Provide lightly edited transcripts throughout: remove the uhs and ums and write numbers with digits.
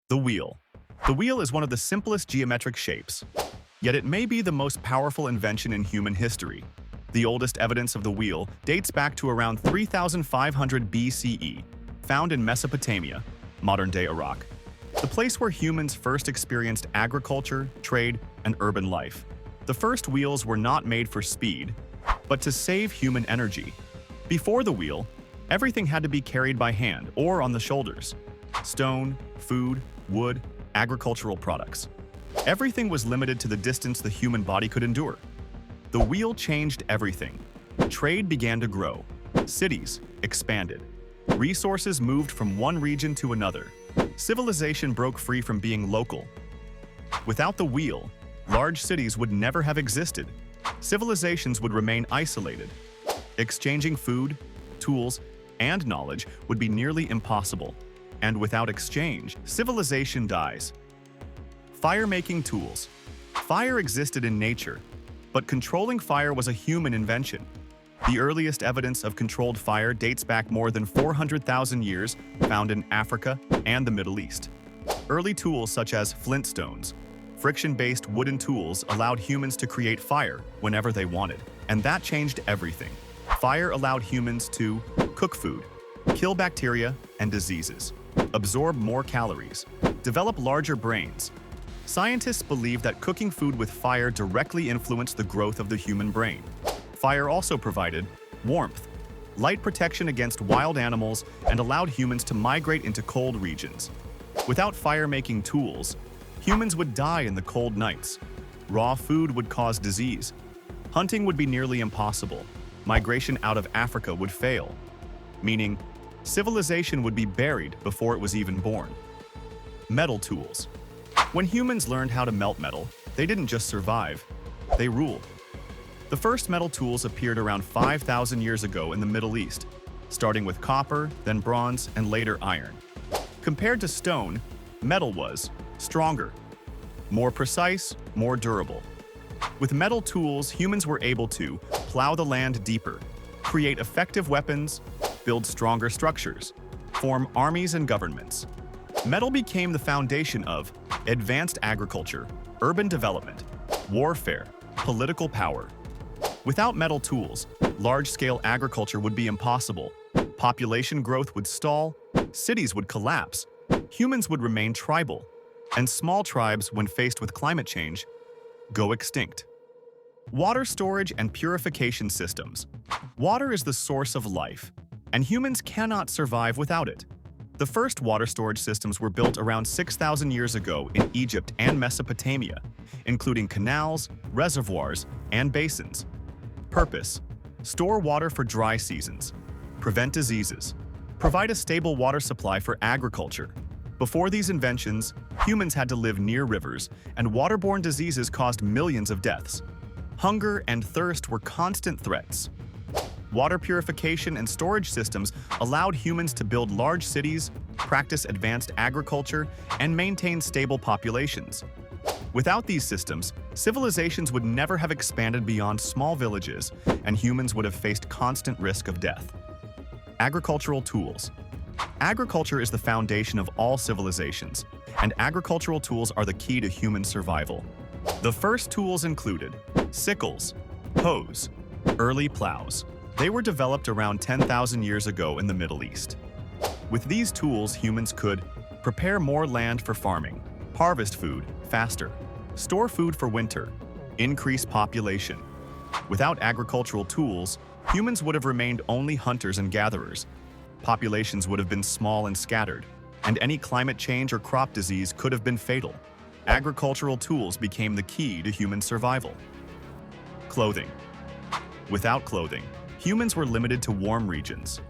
The wheel. The wheel is one of the simplest geometric shapes, yet it may be the most powerful invention in human history. The oldest evidence of the wheel dates back to around 3500 BCE, found in Mesopotamia, modern-day Iraq, the place where humans first experienced agriculture, trade, and urban life. The first wheels were not made for speed, but to save human energy. Before the wheel, everything had to be carried by hand or on the shoulders. Stone, food, wood, agricultural products. Everything was limited to the distance the human body could endure. The wheel changed everything. Trade began to grow. Cities expanded. Resources moved from one region to another. Civilization broke free from being local. Without the wheel, large cities would never have existed. Civilizations would remain isolated. Exchanging food, tools, and knowledge would be nearly impossible. And without exchange, civilization dies. Fire-making tools. Fire existed in nature, but controlling fire was a human invention. The earliest evidence of controlled fire dates back more than 400,000 years, found in Africa and the Middle East. Early tools such as flintstones, friction-based wooden tools allowed humans to create fire whenever they wanted, and that changed everything. Fire allowed humans to cook food, kill bacteria and diseases, absorb more calories, develop larger brains. Scientists believe that cooking food with fire directly influenced the growth of the human brain. Fire also provided warmth, light protection against wild animals, and allowed humans to migrate into cold regions. Without fire-making tools, humans would die in the cold nights. Raw food would cause disease. Hunting would be nearly impossible. Migration out of Africa would fail, meaning civilization would be buried before it was even born. Metal tools. When humans learned how to melt metal, they didn't just survive, they ruled. The first metal tools appeared around 5,000 years ago in the Middle East, starting with copper, then bronze, and later iron. Compared to stone, metal was stronger, more precise, more durable. With metal tools, humans were able to plow the land deeper, create effective weapons, build stronger structures, form armies and governments. Metal became the foundation of advanced agriculture, urban development, warfare, political power. Without metal tools, large-scale agriculture would be impossible. Population growth would stall, cities would collapse, humans would remain tribal, and small tribes, when faced with climate change, go extinct. Water storage and purification systems. Water is the source of life, and humans cannot survive without it. The first water storage systems were built around 6,000 years ago in Egypt and Mesopotamia, including canals, reservoirs, and basins. Purpose: store water for dry seasons, prevent diseases, provide a stable water supply for agriculture. Before these inventions, humans had to live near rivers, and waterborne diseases caused millions of deaths. Hunger and thirst were constant threats. Water purification and storage systems allowed humans to build large cities, practice advanced agriculture, and maintain stable populations. Without these systems, civilizations would never have expanded beyond small villages, and humans would have faced constant risk of death. Agricultural tools. Agriculture is the foundation of all civilizations, and agricultural tools are the key to human survival. The first tools included sickles, hoes, early plows. They were developed around 10,000 years ago in the Middle East. With these tools, humans could prepare more land for farming, harvest food faster, store food for winter, increase population. Without agricultural tools, humans would have remained only hunters and gatherers. Populations would have been small and scattered, and any climate change or crop disease could have been fatal. Agricultural tools became the key to human survival. Clothing. Without clothing, humans were limited to warm regions.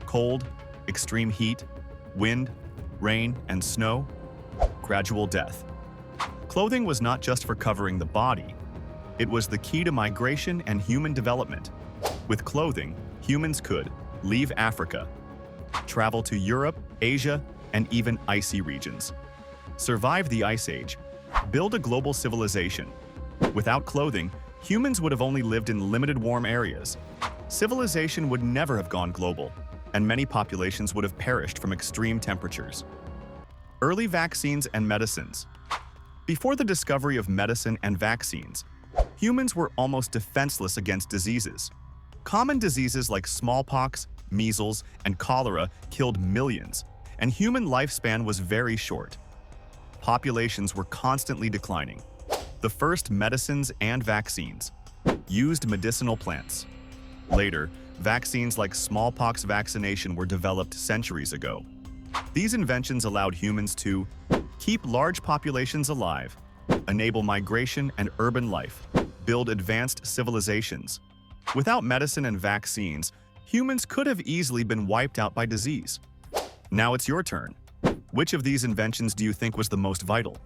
Cold, extreme heat, wind, rain, and snow, gradual death. Clothing was not just for covering the body. It was the key to migration and human development. With clothing, humans could leave Africa, travel to Europe, Asia, and even icy regions, survive the Ice Age, build a global civilization. Without clothing, humans would have only lived in limited warm areas. Civilization would never have gone global, and many populations would have perished from extreme temperatures. Early vaccines and medicines. Before the discovery of medicine and vaccines, humans were almost defenseless against diseases. Common diseases like smallpox, measles, and cholera killed millions, and human lifespan was very short. Populations were constantly declining. The first medicines and vaccines used medicinal plants. Later, vaccines like smallpox vaccination were developed centuries ago. These inventions allowed humans to keep large populations alive, enable migration and urban life, build advanced civilizations. Without medicine and vaccines, humans could have easily been wiped out by disease. Now it's your turn. Which of these inventions do you think was the most vital?